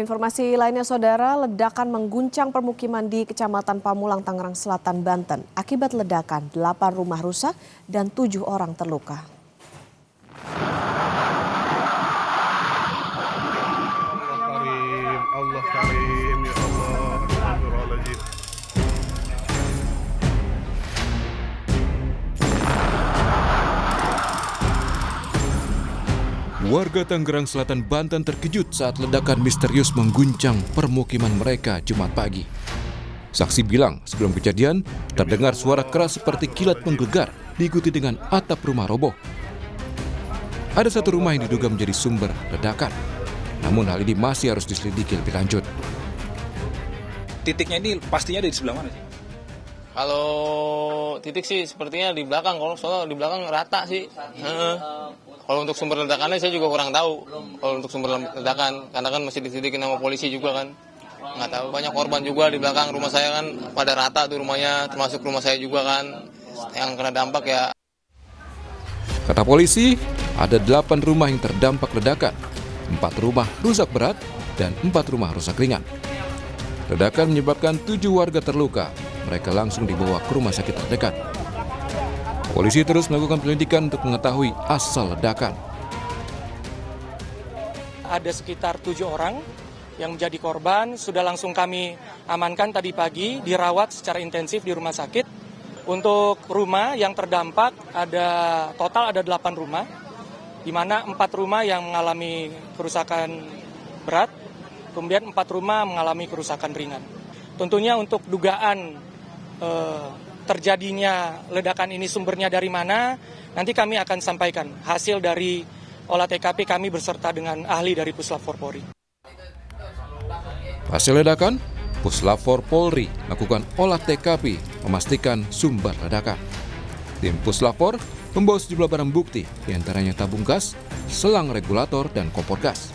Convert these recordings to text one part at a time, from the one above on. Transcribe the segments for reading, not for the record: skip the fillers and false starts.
Informasi lainnya, Saudara, ledakan mengguncang permukiman di Kecamatan Pamulang, Tangerang Selatan, Banten. Akibat ledakan, 8 rumah rusak dan 7 orang terluka. Allah Karim, ya Allah, astagfirullahaladzim. Warga Tangerang Selatan, Banten terkejut saat ledakan misterius mengguncang permukiman mereka Jumat pagi. Saksi bilang sebelum kejadian terdengar suara keras seperti kilat menggelegar diikuti dengan atap rumah roboh. Ada satu rumah yang diduga menjadi sumber ledakan. Namun hal ini masih harus diselidiki lebih lanjut. Titiknya ini pastinya ada di sebelah mana sih? Kalau titik sih sepertinya di belakang, kalau soalnya di belakang rata sih. Kalau untuk sumber ledakannya saya juga kurang tahu. Kalau untuk sumber ledakan, karena kan masih diselidikin sama polisi juga kan. Nggak tahu, banyak korban juga di belakang rumah saya kan, pada rata tuh rumahnya, termasuk rumah saya juga kan, yang kena dampak ya. Kata polisi, ada 8 rumah yang terdampak ledakan. 4 rumah rusak berat dan 4 rumah rusak ringan. Ledakan menyebabkan 7 warga terluka. Mereka langsung dibawa ke rumah sakit terdekat. Polisi terus melakukan penyelidikan untuk mengetahui asal ledakan. Ada sekitar 7 orang yang menjadi korban, sudah langsung kami amankan tadi pagi, dirawat secara intensif di rumah sakit. Untuk rumah yang terdampak total ada 8 rumah, di mana 4 rumah yang mengalami kerusakan berat, kemudian 4 rumah mengalami kerusakan ringan. Tentunya untuk dugaan terjadinya ledakan ini sumbernya dari mana, nanti kami akan sampaikan hasil dari olah TKP kami berserta dengan ahli dari Puslap 4 Polri. Hasil ledakan, Puslap 4 Polri melakukan olah TKP memastikan sumber ledakan. Tim Puslap 4 membawa sejumlah barang bukti, diantaranya tabung gas, selang regulator, dan kompor gas.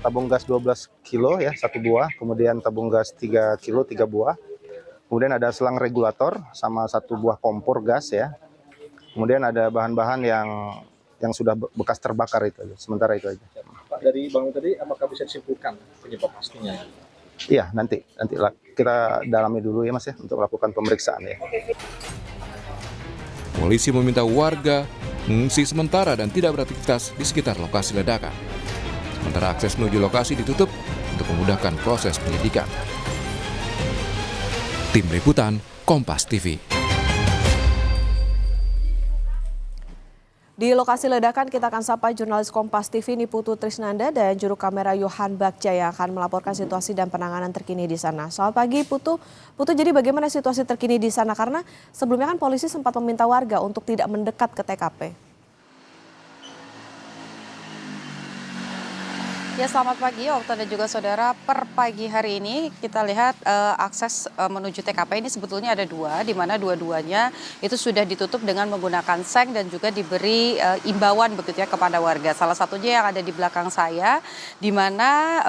Tabung gas 12 kilo ya, 1 buah, kemudian tabung gas 3 kilo, 3 buah. Kemudian ada selang regulator sama 1 buah kompor gas ya. Kemudian ada bahan-bahan yang sudah bekas terbakar itu aja. Sementara itu aja. Pak, dari bangun tadi apakah bisa disimpulkan penyebab pastinya? Iya, nanti kita dalami dulu ya Mas ya untuk melakukan pemeriksaan ya. Polisi meminta warga mengungsi sementara dan tidak beraktivitas di sekitar lokasi ledakan. Sementara akses menuju lokasi ditutup untuk memudahkan proses penyelidikan. Tim Liputan, Kompas TV. Di lokasi ledakan kita akan sapa jurnalis Kompas TV Niputu Trisnanda dan juru kamera Yohan Bagja yang akan melaporkan situasi dan penanganan terkini di sana. Selamat pagi Putu. Putu, jadi bagaimana situasi terkini di sana? Karena sebelumnya kan polisi sempat meminta warga untuk tidak mendekat ke TKP. Ya, selamat pagi Okta dan juga saudara. Per pagi hari ini kita lihat akses menuju TKP ini sebetulnya ada 2, di mana dua-duanya itu sudah ditutup dengan menggunakan seng dan juga diberi imbauan begitu ya kepada warga. Salah satunya yang ada di belakang saya, di mana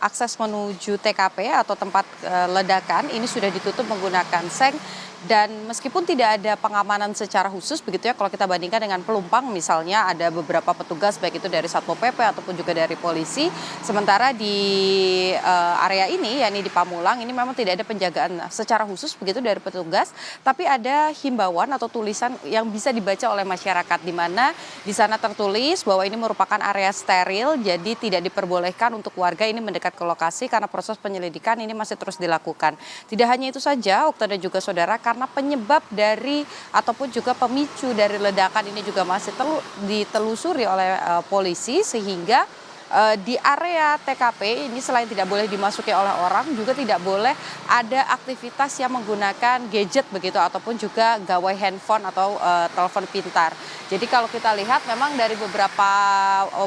akses menuju TKP atau tempat ledakan ini sudah ditutup menggunakan seng. Dan meskipun tidak ada pengamanan secara khusus begitu ya, kalau kita bandingkan dengan Pelumpang misalnya ada beberapa petugas baik itu dari Satpol PP ataupun juga dari polisi. Sementara di area ini, yakni di Pamulang, ini memang tidak ada penjagaan secara khusus begitu dari petugas, tapi ada himbauan atau tulisan yang bisa dibaca oleh masyarakat, di mana di sana tertulis bahwa ini merupakan area steril, jadi tidak diperbolehkan untuk warga ini mendekat ke lokasi karena proses penyelidikan ini masih terus dilakukan. Tidak hanya itu saja, Okta dan juga saudara, karena penyebab dari ataupun juga pemicu dari ledakan ini juga masih ditelusuri oleh polisi, sehingga di area TKP ini selain tidak boleh dimasuki oleh orang, juga tidak boleh ada aktivitas yang menggunakan gadget begitu ataupun juga gawai handphone atau telepon pintar. Jadi kalau kita lihat memang dari beberapa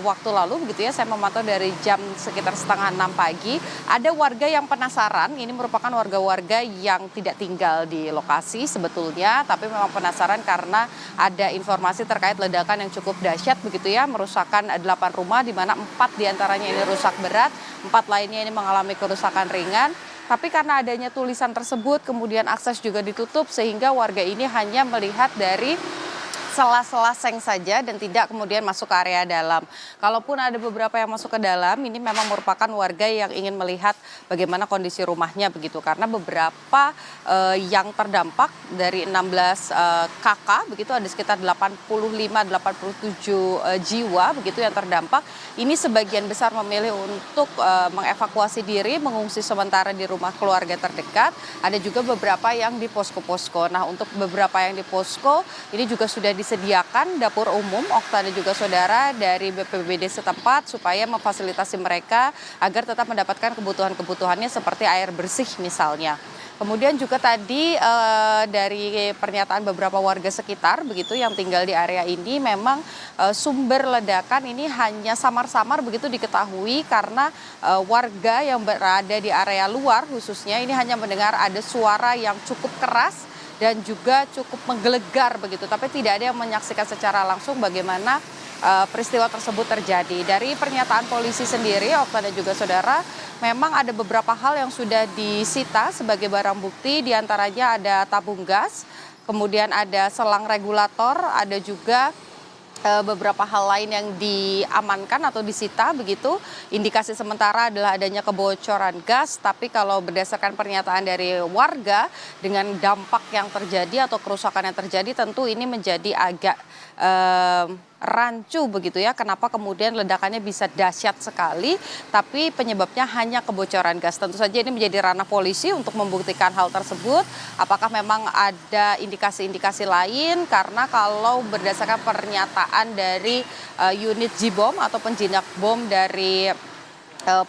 waktu lalu begitu ya, saya memantau dari jam sekitar 5:30 pagi, ada warga yang penasaran, ini merupakan warga-warga yang tidak tinggal di lokasi sebetulnya, tapi memang penasaran karena ada informasi terkait ledakan yang cukup dahsyat begitu ya, merusakkan 8 rumah di mana 4 diantaranya ini rusak berat, 4 lainnya ini mengalami kerusakan ringan. Tapi karena adanya tulisan tersebut, kemudian akses juga ditutup sehingga warga ini hanya melihat dari sela-sela seng saja dan tidak kemudian masuk ke area dalam. Kalaupun ada beberapa yang masuk ke dalam, ini memang merupakan warga yang ingin melihat bagaimana kondisi rumahnya begitu. Karena beberapa yang terdampak dari 16 kakak begitu ada sekitar 85-87 jiwa begitu yang terdampak. Ini sebagian besar memilih untuk mengevakuasi diri, mengungsi sementara di rumah keluarga terdekat. Ada juga beberapa yang di posko-posko. Nah, untuk beberapa yang di posko ini juga sudah disediakan dapur umum, Okta dan juga saudara, dari BPBD setempat supaya memfasilitasi mereka agar tetap mendapatkan kebutuhan-kebutuhannya seperti air bersih misalnya. Kemudian juga tadi dari pernyataan beberapa warga sekitar begitu yang tinggal di area ini, memang sumber ledakan ini hanya samar-samar begitu diketahui karena warga yang berada di area luar khususnya ini hanya mendengar ada suara yang cukup keras dan juga cukup menggelegar begitu, tapi tidak ada yang menyaksikan secara langsung bagaimana peristiwa tersebut terjadi. Dari pernyataan polisi sendiri, Okta dan juga saudara, memang ada beberapa hal yang sudah disita sebagai barang bukti, diantaranya ada tabung gas, kemudian ada selang regulator, ada juga beberapa hal lain yang diamankan atau disita begitu. Indikasi sementara adalah adanya kebocoran gas, tapi kalau berdasarkan pernyataan dari warga dengan dampak yang terjadi atau kerusakan yang terjadi tentu ini menjadi agak rancu begitu ya, kenapa kemudian ledakannya bisa dahsyat sekali, tapi penyebabnya hanya kebocoran gas. Tentu saja ini menjadi ranah polisi untuk membuktikan hal tersebut, apakah memang ada indikasi-indikasi lain, karena kalau berdasarkan pernyataan dari unit J-Bom atau penjinak bom dari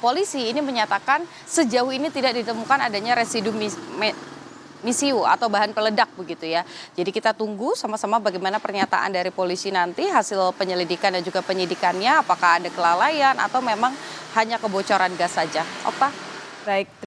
polisi ini menyatakan sejauh ini tidak ditemukan adanya residu misiu atau bahan peledak begitu ya. Jadi kita tunggu sama-sama bagaimana pernyataan dari polisi nanti, hasil penyelidikan dan juga penyidikannya, apakah ada kelalaian atau memang hanya kebocoran gas saja. Okta? Baik.